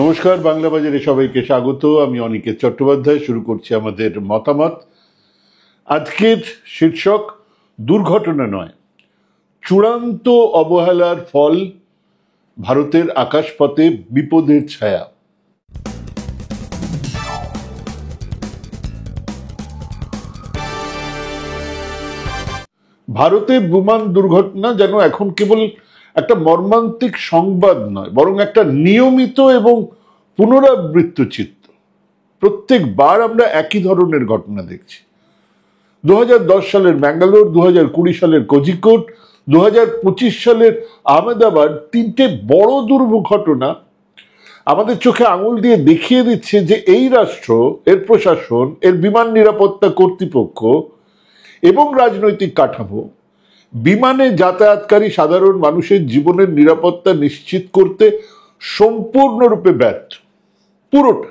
নমস্কার, বাংলা বাজারে সবাইকে স্বাগত। আমি অনিকেত চট্টোপাধ্যায়। শুরু করছি আমাদের মতামত। আজকের শীর্ষক দুর্ঘটনা নয়, চূড়ান্ত অবহেলার ফল, ভারতের আকাশপথে বিপদের ছায়া। ভারতে বিমান দুর্ঘটনা যেন এখন কেবল একটা মর্মান্তিক সংবাদ নয়, বরং একটা নিয়মিত এবং পুনরাবৃত্ত চিত্র। প্রত্যেকবার আমরা একই ধরনের ঘটনা দেখছি। 2010 সালের ব্যাঙ্গালোর, 2020 সালের কোঝিকোড, 2025 সালের আহমেদাবাদ, তিনটে বড় দুর্ঘটনা আমাদের চোখে আঙুল দিয়ে দেখিয়ে দিচ্ছে যে এই রাষ্ট্র, এর প্রশাসন, এর বিমান নিরাপত্তা কর্তৃপক্ষ এবং রাজনৈতিক কাঠামো বিমানে যাতায়াতকারী সাধারণ মানুষের জীবনের নিরাপত্তা নিশ্চিত করতে সম্পূর্ণরূপে ব্যর্থ, পুরোটা।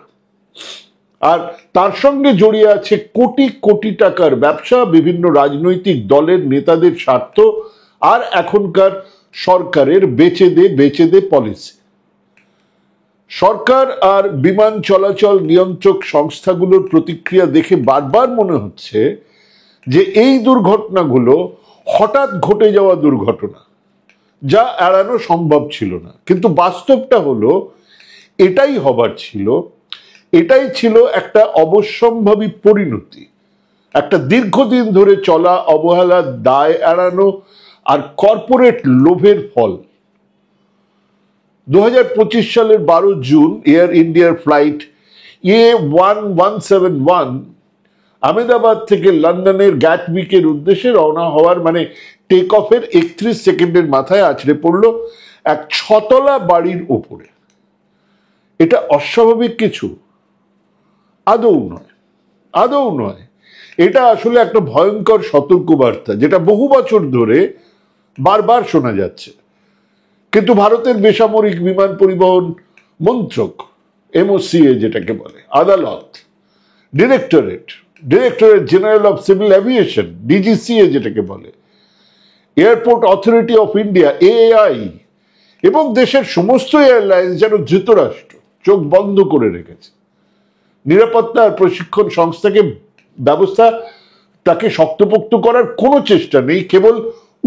আর তার সঙ্গে জড়িয়ে আছে কোটি কোটি টাকার ব্যবসা, বিভিন্ন রাজনৈতিক দলের নেতাদের স্বার্থ, আর এখনকার সরকারের বেচে দে পলিসি। সরকার আর বিমান চলাচল নিয়ন্ত্রক সংস্থাগুলোর প্রতিক্রিয়া দেখে বারবার মনে হচ্ছে যে এই দুর্ঘটনাগুলো হঠাৎ ঘটে যাওয়া দুর্ঘটনা, যা এড়ানো সম্ভব ছিল না। কিন্তু বাস্তবটা হলো এটাই হবার ছিল, এটাই ছিল একটা অবশ্যম্ভাবী পরিণতি, একটা দীর্ঘদিন ধরে চলা অবহেলার দায় এড়ানো আর কর্পোরেট লোভের ফল। 2025 সালের 12 জুন এয়ার ইন্ডিয়ার ফ্লাইট A1171 আহমেদাবাদ থেকে লন্ডনের গ্যাটউইকের উদ্দেশ্যে রওনা হওয়ার টেক অফের 31 সেকেন্ডের মাথায় আছড়ে পড়ল এক 6 তলা বাড়ির ওপরে। এটা অস্বাভাবিক কিছু? আদৌ নয়, আদৌ নয়। এটা আসলে একটা ভয়ঙ্কর সতর্কবার্তা, যেটা বহু বছর ধরে বারবার শোনা যাচ্ছে। কিন্তু ভারতের বেসামরিক বিমান পরিবহন মন্ত্রক, MOCA যেটাকে বলে, আদালত, directorate general of civil aviation, DGCA যেটাকে বলে, airport authority of India, AAI, এবং দেশের সমস্ত এয়ারলাইন্স যেন ধৃতরাষ্ট্র, চোখ বন্ধ করে রেখেছে। নিরাপত্তা আর প্রশিক্ষণ সংস্থাকে ব্যবস্থা তাকে শক্তপোক্ত করার কোনো চেষ্টা নেই। কেবল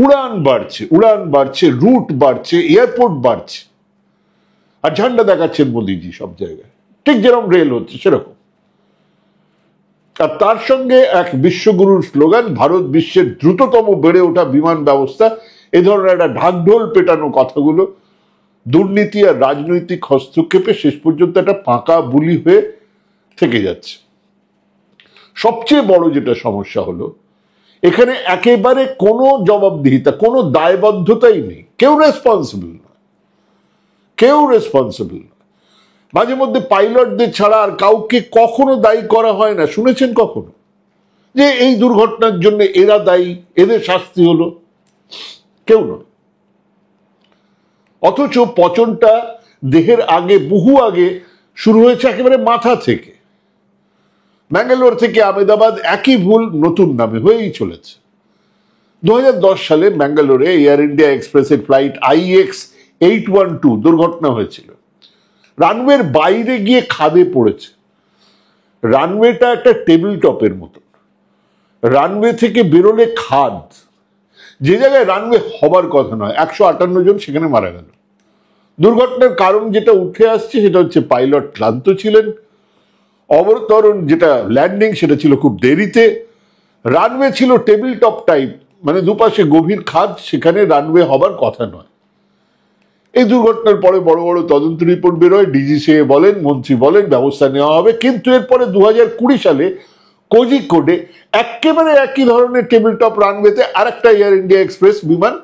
উড়ান বাড়ছে, রুট বাড়ছে, এয়ারপোর্ট বাড়ছে, আর ঝান্ডা দেখাচ্ছেন মোদিজি সব জায়গায়, ঠিক যেরকম রেল হচ্ছে সেরকম। আর তার সঙ্গে এক বিশ্বগুরুর স্লোগান, ভারত বিশ্বের দ্রুততম বেড়ে ওঠা বিমান ব্যবস্থা। এ ধরনের একটা ঢাকঢোল পেটানো কথাগুলো দুর্নীতি আর রাজনৈতিক হস্তক্ষেপে শেষ পর্যন্ত একটা পাকা বুলি হয়ে থেকে যাচ্ছে। সবচেয়ে বড় যেটা সমস্যা হলো, এখানে একেবারে কোনো জবাবদিহিতা, কোনো দায়বদ্ধতাই নেই। কেউ রেসপন্সিবল না। মাঝে মধ্যে পাইলটদের ছাড়া আর কাউকে কখনো দায়ী করা হয় না। শুনেছেন কখনো যে এই দুর্ঘটনার জন্য এরা দায়ী, এদের শাস্তি হলো? কেউ নয়। অথচ পচনটা দেহের আগে, বহু আগে শুরু হয়েছে একেবারে মাথা থেকে। ব্যাঙ্গালোর থেকে আহমেদাবাদ একই ভুল নতুন নামে হয়েই চলেছে। 2010 সালে ব্যাঙ্গালোরে এয়ার ইন্ডিয়া এক্সপ্রেসের ফ্লাইট IX812 দুর্ঘটনা হয়েছিল। রানওয়ের বাইরে গিয়ে খাদে পড়েছে। রানওয়েটা একটা টেবিল টপের মতো। রানওয়ে থেকে বেরোলে খাদ, যে জায়গায় রানওয়ে হবার কথা নয়। 158 জন সেখানে মারা গেল। দুর্ঘটনার কারণ যেটা উঠে আসছে সেটা হচ্ছে পাইলট ক্লান্ত ছিলেন, অবতরণ যেটা ল্যান্ডিং সেটা ছিল খুব দেরিতে, রানওয়ে ছিল টেবিল টপ টাইপ, দুপাশে গভীর খাদ, সেখানে রানওয়ে হবার কথা নয়। এই দুর্ঘটনার পরে বড় বড় তদন্ত রিপোর্ট বেরোয়, DGCA বলেন, মন্ত্রী বলেন ব্যবস্থা নেওয়া হবে। কিন্তু এরপরে 2020 সালে কোঝিকোডে একেবারে একই ধরনের টেবিল টপ রানওয়েতে আরেকটা এয়ার ইন্ডিয়া এক্সপ্রেস বিমান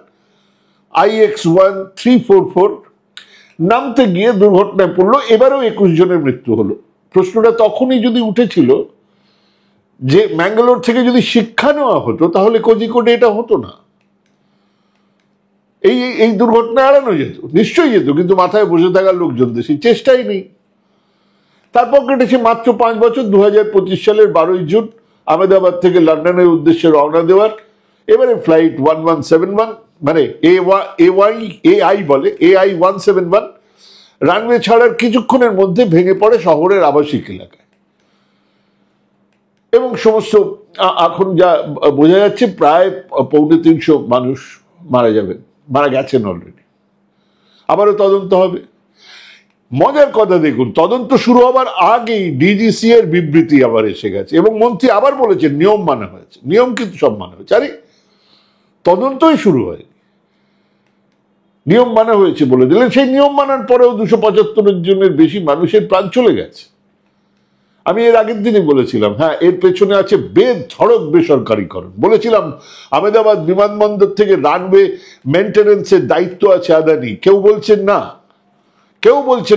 IX1344 নামতে গিয়ে দুর্ঘটনায় পড়লো। এবারেও 21 জনের মৃত্যু হলো। প্রশ্নটা তখনই যদি উঠেছিল যে ম্যাঙ্গালোর থেকে যদি শিক্ষা নেওয়া হতো তাহলে কোঝিকোডে এটা হতো না, এই দুর্ঘটনা এড়ানো যেত, নিশ্চয়ই যেত। কিন্তু মাথায় বসে থাকার লোকজনদের সেই চেষ্টাই নেই। তারপর কেটেছে মাত্র 5 বছর। 2025 সালের 12 জুন আহমেদাবাদ থেকে লন্ডনের উদ্দেশ্যে রওনা দেওয়ার এবারে ফ্লাইট 1171 AI বলে AI171 রানওয়ে ছাড়ার কিছুক্ষণের মধ্যে ভেঙে পড়ে শহরের আবাসিক এলাকায় এবং সমস্ত এখন যা বোঝা যাচ্ছে প্রায় 350 মানুষ মারা গেছেন অলরেডি। আবারও তদন্ত হবে। মজার কথা দেখুন, তদন্ত শুরু হবার আগেই ডিজিসি এর বিবৃতি আবার এসে গেছে এবং মন্ত্রী আবার বলেছেন নিয়ম মানা হয়েছে। নিয়ম কিন্তু সব মানা হয়েছে, আরে তদন্তই শুরু হয়, নিয়ম মানা হয়েছে বলে দিলেন। সেই নিয়ম মানার পরেও 275 জনের বেশি মানুষের প্রাণ চলে গেছে। আমি এর আগের দিনই বলেছিলাম, হ্যাঁ এর পেছনে আছে বেধড়ক বেসরকারীকরণ। বলেছিলাম আহমেদাবাদ বিমানবন্দর থেকে রানওয়ে মেনটেন্যান্সের দায়িত্ব আছে আদানি, কেউ বলছেন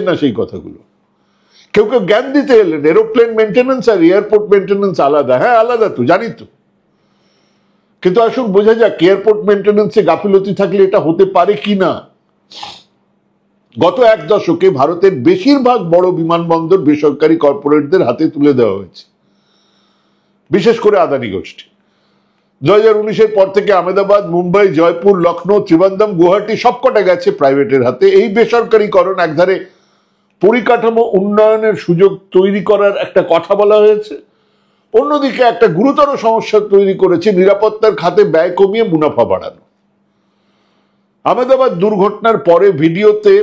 না সেই কথাগুলো। কেউ জ্ঞান দিতে এলেন এরোপ্লেন মেনটেন্যান্স আর এয়ারপোর্ট মেনটেন্যান্স আলাদা। হ্যাঁ আলাদা তো, জানি তো, কিন্তু আসুন বোঝা যাক এয়ারপোর্ট মেনটেন্যান্সে গাফিলতি থাকলে এটা হতে পারে কি না। গত 1 দশকে ভারতের বেশিরভাগ বড় বিমানবন্দর বেসরকারি কর্পোরেটদের হাতে তুলে দেওয়া হয়েছে, বিশেষ করে আদানি গোষ্ঠী। 2019-এর পর থেকে আহমেদাবাদ, মুম্বাই, জয়পুর, লখনৌ, ত্রিবান্দ্রম, গুয়াহাটি সবকটা গেছে প্রাইভেটের হাতে। এই বেসরকারীকরণ একধারে পরিকাঠামো উন্নয়নের সুযোগ তৈরি করার একটা কথা বলা হয়েছে, অন্যদিকে একটা গুরুতর সমস্যা তৈরি করেছে নিরাপত্তার খাতে ব্যয় কমিয়ে মুনাফা বাড়ানো। আহমেদাবাদ দুর্ঘটনার পরে ভিডিওতে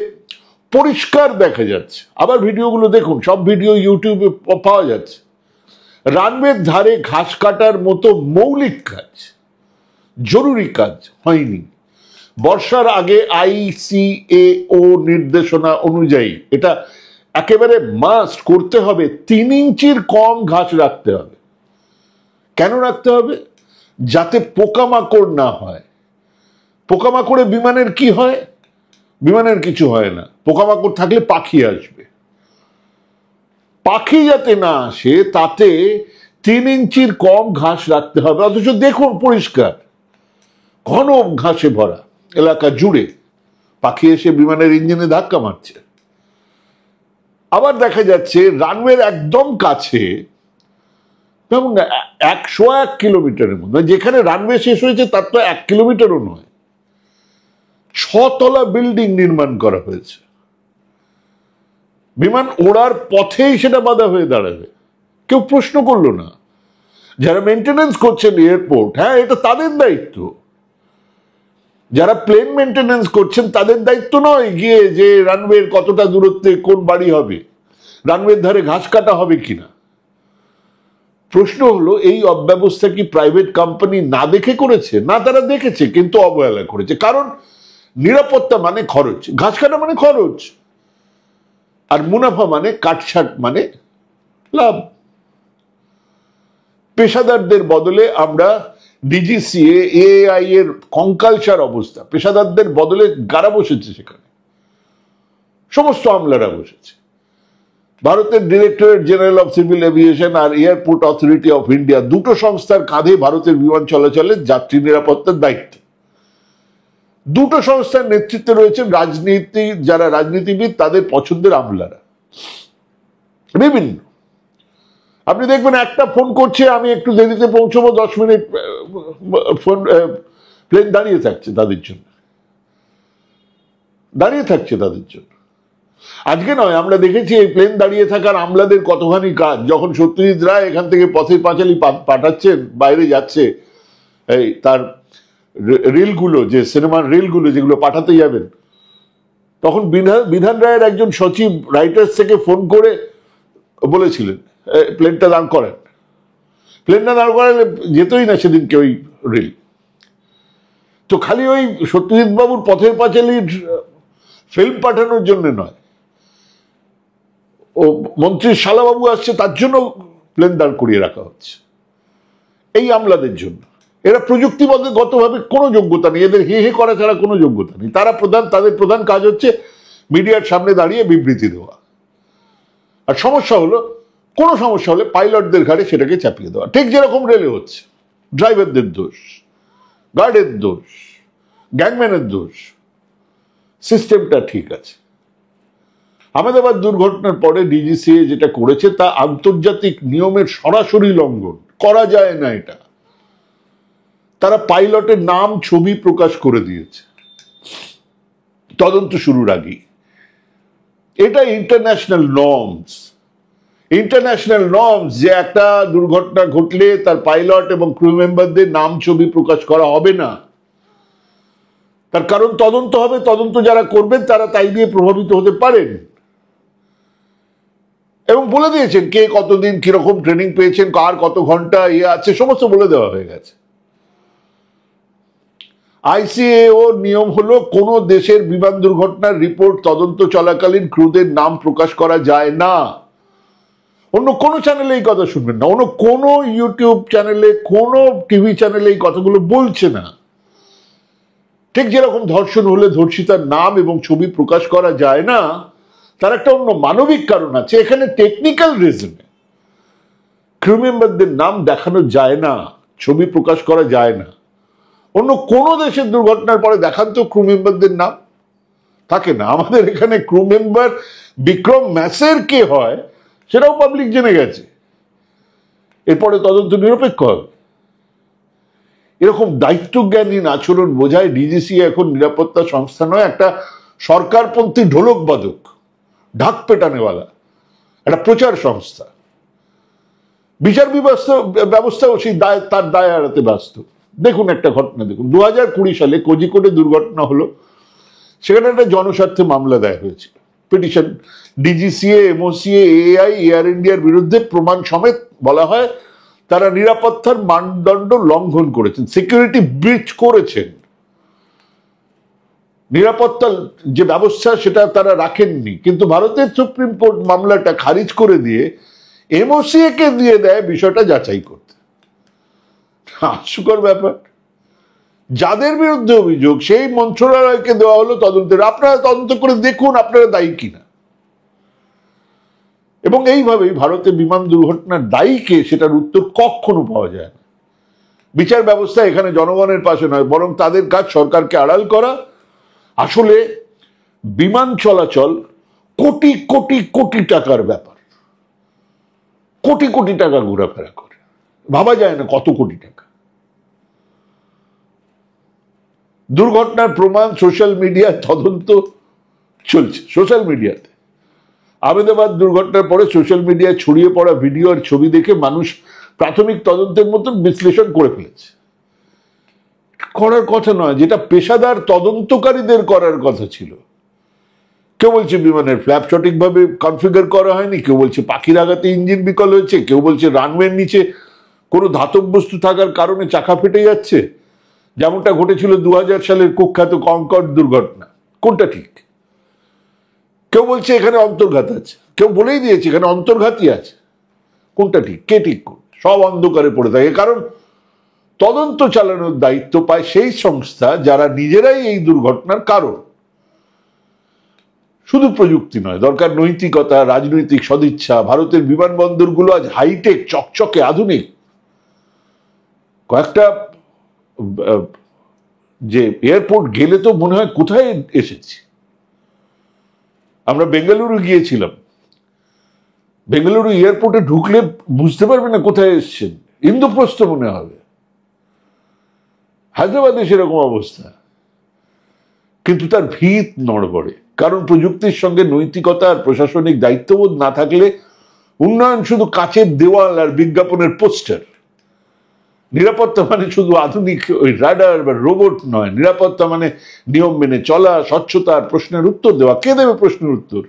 পরিষ্কার দেখা যাচ্ছে, আবার ভিডিওগুলো দেখুন, সব ভিডিও ইউটিউবে পাওয়া যাচ্ছে, রানওয়ের ধারে ঘাস কাটার মতো মৌলিক কাজ, জরুরি কাজ হয়নি। বর্ষার আগে ICAO নির্দেশনা অনুযায়ী এটা একেবারে মাস্ট করতে হবে, 3 ইঞ্চির কম ঘাস রাখতে হবে। কেন রাখতে হবে? যাতে পোকামাকড় না হয়। পোকামাকড়ে বিমানের কি হয়? বিমানের কিছু হয় না, পোকামাকড় থাকলে পাখি আসবে। পাখি যাতে না আসে তাতে 3 ইঞ্চির কম ঘাস রাখতে হবে। অথচ দেখুন পরিষ্কার ঘন ঘাসে ভরা এলাকা জুড়ে পাখি এসে বিমানের ইঞ্জিনে ধাক্কা মারছে। আবার দেখা যাচ্ছে রানওয়ের একদম কাছে, 101 কিলোমিটারের মধ্যে, যেখানে রানওয়ে শেষ হয়েছে তার তো 1 কিলোমিটারও নয়, 6 তলা বিল্ডিং নির্মাণ করা হয়েছে। বিমান ওড়ার পথেই সেটা বাধা হয়ে দাঁড়াবে, কেউ প্রশ্ন করলো না। যারা মেনটেন্যান্স করছেন এয়ারপোর্ট, হ্যাঁ এটা তাদের দায়িত্ব। যারা প্লেন মেনটেন্যান্স করছেন তাদের দায়িত্ব নয় গিয়ে যে রানওয়ের কতটা দূরত্বে কোন বাড়ি হবে, রানওয়ের ধারে ঘাস কাটা হবে কিনা। প্রশ্ন হলো এই অব্যবস্থা কি প্রাইভেট কোম্পানি না দেখে করেছে? না, তারা দেখেছে কিন্তু অবহেলা করেছে। কারণ নিরাপত্তা মানে খরচ, ঘাস কাটা মানে খরচ, আর মুনাফা মানে কাটছাট মানে লাভ। পেশাদারদের বদলে আমরা ডিজিসিএ, AI এর কঙ্কালসার অবস্থা, পেশাদারদের বদলে গারা বসেছে, সেখানে সমস্ত আমলারা বসেছে। ভারতের directorate general of civil aviation আর এয়ারপোর্ট অথরিটি অফ ইন্ডিয়া, দুটো সংস্থার কাঁধে ভারতের বিমান চলাচলের যাত্রী নিরাপত্তার দায়িত্ব। দুটো সংস্থার নেতৃত্বে রয়েছেন যারা রাজনীতিবিদ, তাদের পছন্দের আমলারা বিভিন্ন। আপনি দেখবেন একটা ফোন করছে, আমি একটু দেরিতে পৌঁছবো, 10 মিনিট ফোন, প্লেন দাঁড়িয়ে থাকছে তাদের জন্য, আজকে নয়, আমরা দেখেছি এই প্লেন দাঁড়িয়ে থাকার আমলাদের কতখানি কাজ। যখন সত্যজিৎ রায় এখান থেকে পথের পাঁচালী পাঠাচ্ছেন, বাইরে যাচ্ছে, এই তার রিলগুলো, যে সিনেমার রিলগুলো যেগুলো পাঠাতে যাবেন, তখন বিধান রায়ের একজন সচিব রাইটার্স থেকে ফোন করে বলেছিলেন প্লেনটা দাঁড় করেন। প্লেনটা দাঁড় করালে যেতই না সেদিনকে ওই রিল। তো খালি ওই সত্যজিৎ বাবুর পথের পাঁচালীর ফিল্ম পাঠানোর জন্য নয়, ও মন্ত্রী শালাবাবু আসছে তার জন্য প্লেন দাঁড় করিয়ে রাখা হচ্ছে, এই আমলাদের জন্য। এরা প্রযুক্তিগতভাবে কোনো যোগ্যতা নেই, এদের হে হে করা ছাড়া কোনো যোগ্যতা নেই। তাদের প্রধান কাজ হচ্ছে মিডিয়ার সামনে দাঁড়িয়ে বিবৃতি দেওয়া, আর কোনো সমস্যা হলে পাইলটদের ঘাড়ে সেটাকে চাপিয়ে দেওয়া। ঠিক যেরকম রেলে হচ্ছে, ড্রাইভারদের দোষ, গার্ডের দোষ, গ্যাংম্যানের দোষ, সিস্টেমটা ঠিক আছে। আহমেদাবাদ দুর্ঘটনার পরে ডিজিসিএ যেটা করেছে তা আন্তর্জাতিক নিয়মের সরাসরি লঙ্ঘন, করা যায় না এটা। তারা পাইলটের নাম ছবি প্রকাশ করে দিয়েছে তদন্ত শুরুর আগেই। এটা ইন্টারন্যাশনাল নর্মস যে একটা দুর্ঘটনা ঘটলে তার পাইলট এবং ক্রু মেম্বারদের নাম ছবি প্রকাশ করা হবে না। তার কারণ তদন্ত হবে, তদন্ত যারা করবেন তারা তাই দিয়ে প্রভাবিত হতে পারেন। এবং বলে দিয়েছেন কে কতদিন কিরকম ট্রেনিং পেয়েছেন, কার কত ঘন্টা আছে, সমস্ত বলে দেওয়া হয়ে গেছে। আইসিএও নিয়ম হলো কোন দেশের বিমান দুর্ঘটনার রিপোর্ট তদন্ত চলাকালীন ক্রুদের নাম প্রকাশ করা যায় না। অন্য কোনো চ্যানেলে এই কথা শুনবেন না, অন্য কোনো ইউটিউব চ্যানেলে, কোনো টিভি চ্যানেলে এই কথাগুলো বলছে না। ঠিক যেরকম ধর্ষণ হলে ধর্ষিতার নাম এবং ছবি প্রকাশ করা যায় না, তার একটা অন্য মানবিক কারণ আছে। এখানে টেকনিক্যাল রিজনে ক্রু মেম্বারদের নাম দেখানো যায় না, ছবি প্রকাশ করা যায় না। অন্য কোন দেশের দুর্ঘটনার পরে দেখান তো ক্রু মেম্বারদের নাম, থাকে না। আমাদের এখানে ক্রু মেম্বার বিক্রম ম্যাসের কে হয় সেটাও পাবলিক জেনে গেছে, এরপরে তদন্ত নিরপেক্ষ হবে। এরকম দায়িত্বজ্ঞানহীন আচরণ বোঝায় ডিজিসি এখন নিরাপত্তা সংস্থা নয়, একটা সরকারপন্থী ঢোলক বাদক, ঢাক পেটানেওয়ালা একটা প্রচার সংস্থা। বিচার ব্যবস্থাও সেই তার দায় এড়াতে ব্যস্ত। দেখুন একটা ঘটনা দেখুন, 2020 সালে কোজিকোডে দুর্ঘটনা হলো, সেখানে একটা জনস্বার্থে মামলা দায়ের হয়েছিল, পিটিশন। ডিজিসিএ, এমওসিএ, এআই, এয়ার ইন্ডিয়ার বিরুদ্ধে প্রমাণ সমেত বলা হয় তারা নিরাপত্তার মানদণ্ড লঙ্ঘন করেছেন, সিকিউরিটি ব্রিচ করেছেন, নিরাপত্তার যে ব্যবস্থা সেটা তারা রাখেননি। কিন্তু ভারতের সুপ্রিম কোর্ট মামলাটা খারিজ করে দিয়ে এমওসিএ কে দিয়ে দেয় বিষয়টা যাচাই করতে। হাস্যকর ব্যাপার। যাদের বিরুদ্ধে অভিযোগ সেই মন্ত্রণালয়কে দেওয়া হলো তদন্তের, আপনারা তদন্ত করে দেখুন আপনারা দায়ী কিনা। এবং এইভাবেই ভারতে বিমান দুর্ঘটনার দায়ী কে সেটার উত্তর কখনো পাওয়া যায় না। বিচার ব্যবস্থা এখানে জনগণের পাশে নয়, বরং তাদের কাজ সরকারকে আড়াল করা। আসলে বিমান চলাচল কোটি কোটি কোটি টাকার ব্যাপার, কোটি কোটি টাকা ঘোরাফেরা করে, ভাবা যায় না কত কোটি টাকা। দুর্ঘটনার প্রমাণ সোশ্যাল মিডিয়ায় তদন্ত চলছে, সোশ্যাল মিডিয়াতে। আহমেদাবাদ দুর্ঘটনার পরে সোশ্যাল মিডিয়ায় ছড়িয়ে পড়া ভিডিও আর ছবি দেখে মানুষ প্রাথমিক তদন্তের মতন বিশ্লেষণ করে ফেলেছে। করার কথা নয়, যেটা পেশাদার তদন্তকারীদের করার কথা ছিল। কেউ বলছে বিমানের ফ্ল্যাপ সঠিকভাবে কনফিগার করা হয়নি, কেউ বলছে পাখির আঘাতে ইঞ্জিন বিকল হয়েছে, কেউ বলছে রানওয়ের নিচে কোনো ধাতব বস্তু থাকার কারণে চাকা ফেটে যাচ্ছে, যেমনটা ঘটেছিল 2000 সালের কুখ্যাত কনকর্ড দুর্ঘটনা। কোনটা ঠিক? কেউ বলছে এখানে অন্তর্ঘাত আছে, কেউ বলেই দিয়েছে এখানে অন্তর্ঘাতই আছে। কোনটা ঠিক? কে ঠিক করবে? সব অন্ধকারে পড়ে থাকে। কারণ তদন্ত চালানোর দায়িত্ব পায় সেই সংস্থা যারা নিজেরাই এই দুর্ঘটনার কারণ। শুধু প্রযুক্তি নয়, দরকার নৈতিকতা, রাজনৈতিক সদিচ্ছা। ভারতের বিমানবন্দরগুলো আজ হাইটেক, চকচকে, আধুনিক। কয়েকটা যে এয়ারপোর্ট গেলে তো মনে হয় কোথায় এসেছি। আমরা বেঙ্গালুরু গিয়েছিলাম, বেঙ্গালুরু এয়ারপোর্টে ঢুকলে বুঝতে পারবে না কোথায় এসছেন, ইন্দ্রপ্রস্থ মনে হবে। হায়দ্রাবাদে সেরকম অবস্থা, কিন্তু তার ভিত নড়বড়ে। কারণ প্রযুক্তির সঙ্গে নৈতিকতা আর প্রশাসনিক দায়িত্ববোধ না থাকলে উন্নয়ন শুধু কাচের দেওয়াল আর বিজ্ঞাপনের পোস্টার। নিরাপত্তা মানে শুধু আধুনিক ওই রাডার বা রোবট নয়, নিরাপত্তা মানে নিয়ম মেনে চলা, স্বচ্ছতা আর প্রশ্নের উত্তর দেওয়া। কে দেবে প্রশ্নের উত্তর?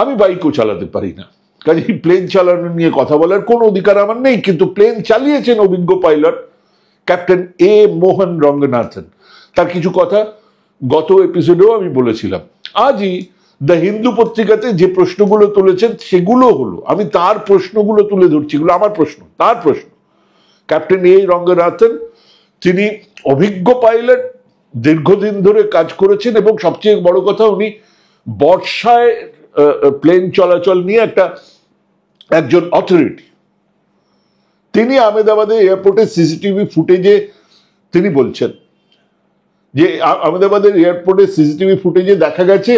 আমি বাইকও চালাতে পারি না, কাজেই প্লেন চালানো নিয়ে কথা বলার কোনো অধিকার আমার নেই। কিন্তু প্লেন চালিয়েছেন অভিজ্ঞ পাইলট ক্যাপ্টেন এ মোহন রঙ্গনাথন। তার কিছু কথা গত এপিসোডেও আমি বলেছিলাম। আজই দ্য হিন্দু পত্রিকাতে যে প্রশ্নগুলো তুলেছেন সেগুলো হলো, আমি তার প্রশ্নগুলো তুলে ধরছি, এগুলো আমার প্রশ্ন, তার প্রশ্ন। ক্যাপ্টেন এ রঙ্গনাথন, তিনি অভিজ্ঞ পাইলট, দীর্ঘদিন ধরে কাজ করেছেন এবং সবচেয়ে বড় কথা উনি বর্ষায় প্লেন চলাচল নিয়ে একজন অথরিটি। তিনি আহমেদাবাদে এয়ারপোর্টের সিসিটিভি ফুটেজে তিনি বলছেন যে আহমেদাবাদের এয়ারপোর্টের সিসিটিভি ফুটেজে দেখা গেছে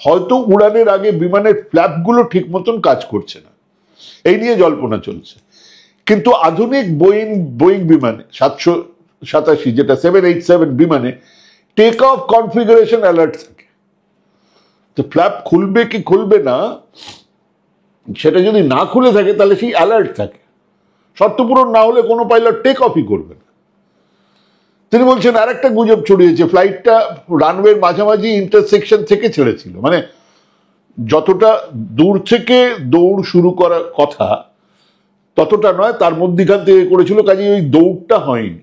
হয়তো উড়ানের আগে বিমানের ফ্ল্যাপগুলো ঠিক মতন কাজ করছে না, এই নিয়ে জল্পনা চলছে। কিন্তু আধুনিক বোয়িং বিমানে 787 যেটা 787 বিমানে টেক অফ কনফিগারেশন অ্যালার্ট থাকে। তো ফ্ল্যাপ খুলবে কি খুলবে না, সেটা যদি না খুলে থাকে তাহলে সেই অ্যালার্ট থাকে, শর্ত পূরণ না হলে কোনো পাইলট টেক অফই করবে না। তিনি বলছেন আর একটা গুজব ছড়িয়েছে, ফ্লাইটটা রানওয়ের মাঝামাঝি ইন্টারসেকশন থেকে ছেড়েছিল, মানে যতটা দূর থেকে দৌড় শুরু করার কথা ততটা নয়, তার মধ্যখান থেকে করেছিল, কাজে ওই দৌড়টা হয়নি।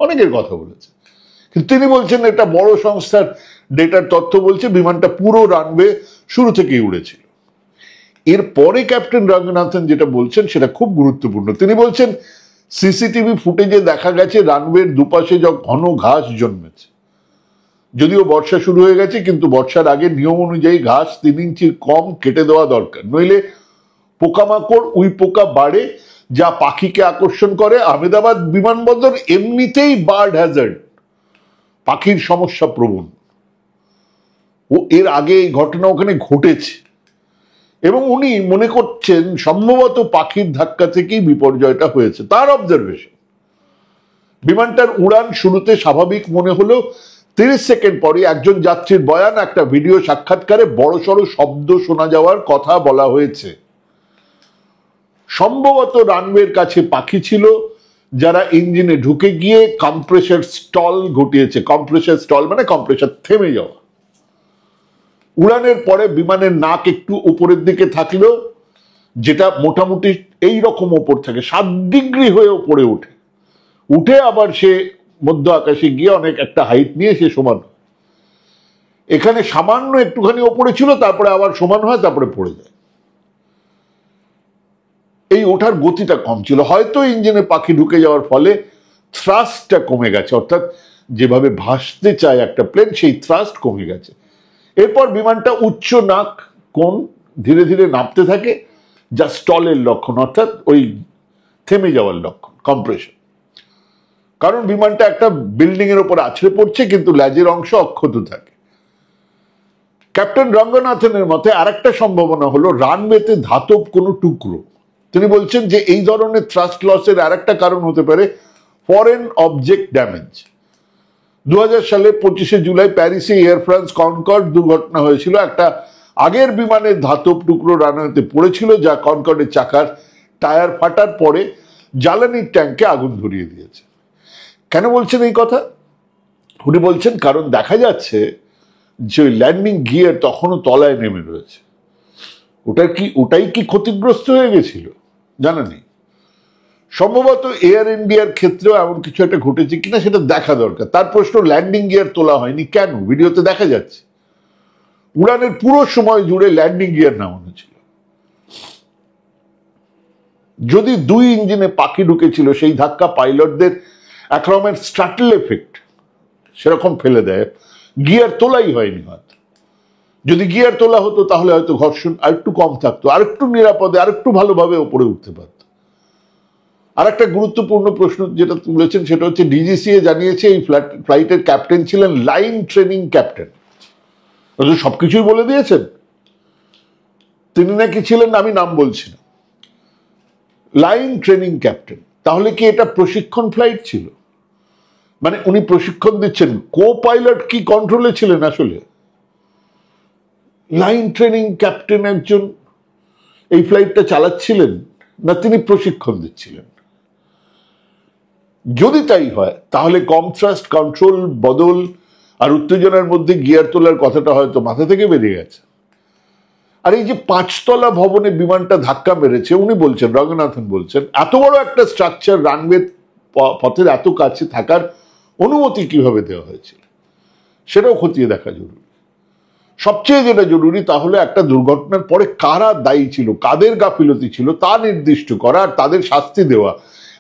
অনেকের কথা বলেছে, কিন্তু তিনি বলছেন এটা বড় সংস্থার ডেটার তথ্য বলছে বিমানটা পুরো রানওয়ে শুরু থেকেই উড়েছিল। এরপরে ক্যাপ্টেন রঙ্গনাথন যেটা বলছেন সেটা খুব গুরুত্বপূর্ণ। তিনি বলছেন সিসিটিভি ফুটেজে দেখা গেছে রানওয়ের দুপাশে ঘন ঘাস জন্মেছে। যদিও বর্ষা শুরু হয়ে গেছে, কিন্তু বর্ষার আগে নিয়ম অনুযায়ী ঘাস 3 ইঞ্চির কম কেটে দেওয়া দরকার, নইলে পোকামাকড় উই পোকা বাড়ে, যা পাখিকে আকর্ষণ করে। আহমেদাবাদ বিমানবন্দর এমনিতেই বার্ড হ্যাজার্ড, পাখির সমস্যা প্রবণ, ও এর আগে এই ঘটনা ওখানে ঘটেছে এবং উনি মনে করছেন সম্ভবত পাখির ধাক্কা থেকেই বিপর্যয়টা হয়েছে। তার অবজারভেশন, বিমানটার উড়ান শুরুতে স্বাভাবিক মনে হলো, 30 সেকেন্ড পরে একজন যাত্রীর বয়ান, একটা ভিডিও সাক্ষাৎকারে বড়সড় শব্দ শোনা যাওয়ার কথা বলা হয়েছে। সম্ভবত রানওয়ের কাছে পাখি ছিল যারা ইঞ্জিনে ঢুকে গিয়ে কম্প্রেসার স্টল ঘটিয়েছে। কম্প্রেসার স্টল মানে কম্প্রেসার থেমে যাওয়া। উড়ানের পরে বিমানের নাক একটু উপরের দিকে থাকলেও, যেটা মোটামুটি এই রকম ওপর থাকে, 7 ডিগ্রি হয়ে উপরে উঠে আবার সে মধ্য আকাশে গিয়ে অনেক একটা হাইট নিয়ে সে সমান। এখানে সামান্য একটুখানি ওপরে ছিল, তারপরে আবার সমান হয়, তারপরে পড়ে যায়। এই ওঠার গতিটা কম ছিল, হয়তো ইঞ্জিনে পাখি ঢুকে যাওয়ার ফলে থ্রাস্টটা কমে গেছে, অর্থাৎ যেভাবে ভাসতে চায় একটা প্লেন সেই থ্রাস্ট কমে গেছে। এরপর বিমানটা উচ্চ নাক কোণ ধীরে ধীরে নামতে থাকে, যা স্টলের লক্ষণ, অর্থাৎ ওই থেমে যাওয়ার লক্ষণ, কম্প্রেশন। কারণ বিমানটা একটা বিল্ডিং এর উপর আছড়ে পড়ছে, কিন্তু ল্যাজের অংশ অক্ষত থাকে। ক্যাপ্টেন রঙ্গনাথনের মতে আরেকটা সম্ভাবনা হলো রানওয়েতে ধাতব কোনো টুকরো। তিনি বলছেন যে এই ধরনের থ্রাস্ট লসের আরেকটা কারণ হতে পারে ফরেন অবজেক্ট ড্যামেজ। 2000 সালে 25শে জুলাই প্যারিসে এয়ার ফ্রান্স কনকর্ড দুর্ঘটনা হয়েছিল। একটা আগের বিমানের ধাতব টুকরো রানওয়েতে পড়েছিল, যা কনকর্ডের চাকার টায়ার ফাটার পরে জ্বালানির ট্যাঙ্কে আগুন ধরিয়ে দিয়েছে। কেন বলছেন এই কথা? উনি বলছেন কারণ দেখা যাচ্ছে যে ওই ল্যান্ডিং গিয়ার তখনও তলায় নেমে রয়েছে। ওটাই কি ক্ষতিগ্রস্ত হয়ে গেছিল জানা নেই। সম্ভবত এয়ার ইন্ডিয়ার ক্ষেত্রেও এমন কিছু একটা ঘটেছে কিনা সেটা দেখা দরকার। তার প্রশ্ন, ল্যান্ডিং গিয়ার তোলা হয়নি কেন? ভিডিওতে দেখা যাচ্ছে উড়ানের পুরো সময় জুড়ে ল্যান্ডিং গিয়ার নামানো ছিল। যদি 2 ইঞ্জিনে পাখি ঢুকেছিল, সেই ধাক্কা পাইলটদের এক রকমের স্টাটল এফেক্ট সেরকম ফেলে দেয়। গিয়ার তোলাই হয়নি হয়তো। যদি গিয়ার তোলা হতো তাহলে হয়তো ঘর্ষণ আরেকটু কম থাকতো, আরেকটু নিরাপদে, আরেকটু ভালোভাবে উপরে উঠতে পারত। আর একটা গুরুত্বপূর্ণ প্রশ্ন যেটা তুলেছেন সেটা হচ্ছে, ডিজিসিএ জানিয়েছে এই ফ্লাইটের ক্যাপ্টেন ছিলেন লাইন ট্রেনিং ক্যাপ্টেন। সবকিছুই বলে দিয়েছেন। তিনি নাকি ছিলেন, আমি নাম বলছি না, লাইন ট্রেনিং ক্যাপ্টেন। তাহলে কি এটা প্রশিক্ষণ ফ্লাইট ছিল? মানে উনি প্রশিক্ষণ দিচ্ছেন, কো পাইলট কি কন্ট্রোলে ছিলেন আসলে? লাইন ট্রেনিং ক্যাপ্টেন একজন এই ফ্লাইটটা চালাচ্ছিলেন, না তিনি প্রশিক্ষণ দিচ্ছিলেন? যদি তাই হয় তাহলে কম থ্রাস্ট কন্ট্রোল বদল আর উত্তেজনার মধ্যে গিয়ার তোলার কথাটা হয়তো মাথা থেকে বেরিয়ে গেছে। আর এই যে 5তলা ভবনে বিমানটা ধাক্কা মেরেছে, উনি বলছেন, রঙ্গনাথন বলছেন, এত বড় একটা স্ট্রাকচার রানওয়ে পথের এত কাছে থাকার অনুমতি কিভাবে দেওয়া হয়েছিল সেটাও খতিয়ে দেখা জরুরি। সবচেয়ে যেটা জরুরি তাহলে একটা দুর্ঘটনার পরে কারা দায়ী ছিল, কাদের গাফিলতি ছিল তা নির্দিষ্ট করা আর তাদের শাস্তি দেওয়া।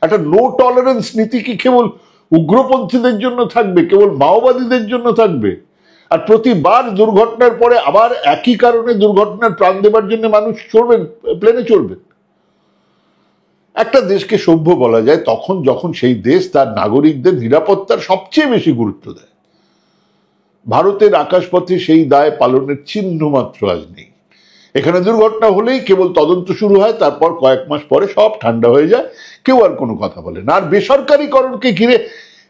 একটা নো টলারেন্স নীতি কি কেবল উগ্রপন্থীদের জন্য থাকবে, কেবল মাওবাদীদের জন্য থাকবে? আর প্রতিবার দুর্ঘটনার পরে আবার একই কারণে দুর্ঘটনার প্রাণ দেবার জন্য মানুষ চড়বেন, প্লেনে চড়বেন? একটা দেশকে সভ্য বলা যায় তখন যখন সেই দেশ তার নাগরিকদের নিরাপত্তার সবচেয়ে বেশি গুরুত্ব দেয়। ভারতের আকাশপথে সেই দায় পালনের চিহ্ন মাত্র আজ নেই। এখানে দুর্ঘটনা হলেই কেবল তদন্ত শুরু হয়, তারপর কয়েক মাস পরে সব ঠান্ডা হয়ে যায়, কেউ আর কোনো কথা বলে না। আর বেসরকারীকরণকে ঘিরে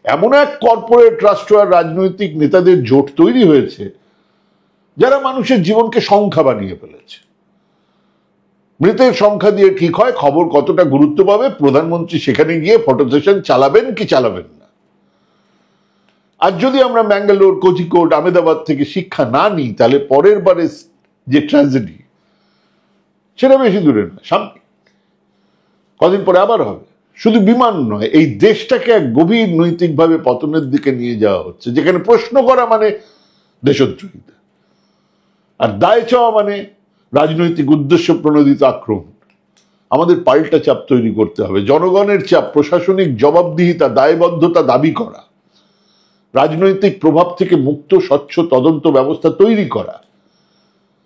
এমন এক কর্পোরেট রাষ্ট্র আর রাজনৈতিক নেতাদের জোট তৈরি হয়েছে, যারা মানুষের জীবনকে সংখ্যা বানিয়ে ফেলেছে। মৃতের সংখ্যা দিয়ে ঠিক হয় খবর কতটা গুরুত্ব পাবে, প্রধানমন্ত্রী সেখানে গিয়ে ফটো সেশন চালাবেন কি চালাবেন না। আর যদি আমরা ম্যাঙ্গালোর, কোঝিকোড, আহমেদাবাদ থেকে শিক্ষা না নিই, তাহলে পরের বারে যে ট্র্যাজেডি সেটা বেশি দূরে নয়, সামনে কদিন পরে আবার হবে। শুধু বিমান নয়, এই দেশটাকে এক গভীর নৈতিকভাবে পতনের দিকে নিয়ে যাওয়া হচ্ছে, যেখানে প্রশ্ন করা মানে দেশদ্রোহিতা, আর দায় চাওয়া মানে রাজনৈতিক উদ্দেশ্য প্রণোদিত আক্রমণ। আমাদের পাল্টা চাপ তৈরি করতে হবে, জনগণের চাপ, প্রশাসনিক জবাবদিহিতা, দায়বদ্ধতা দাবি করা, রাজনৈতিক প্রভাব থেকে মুক্ত স্বচ্ছ তদন্ত ব্যবস্থা তৈরি করা,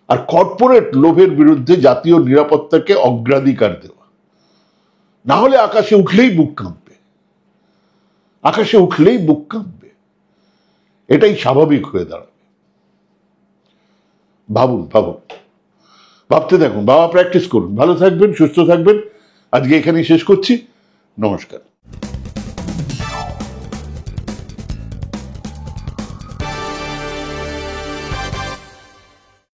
আর কর্পোরেট লোভের বিরুদ্ধে জাতীয় নিরাপত্তাকে অগ্রাধিকার দেওয়া। না হলে আকাশে উঠলেই বুক কাঁপবে, আকাশে উঠলেই বুক কাঁপবে, এটাই স্বাভাবিক হয়ে দাঁড়াবে। ভাবুন, ভাবুন, ভাবতে থাকুন, বাবা প্র্যাকটিস করুন। ভালো থাকবেন, সুস্থ থাকবেন। আজকে এখানেই শেষ করছি। নমস্কার।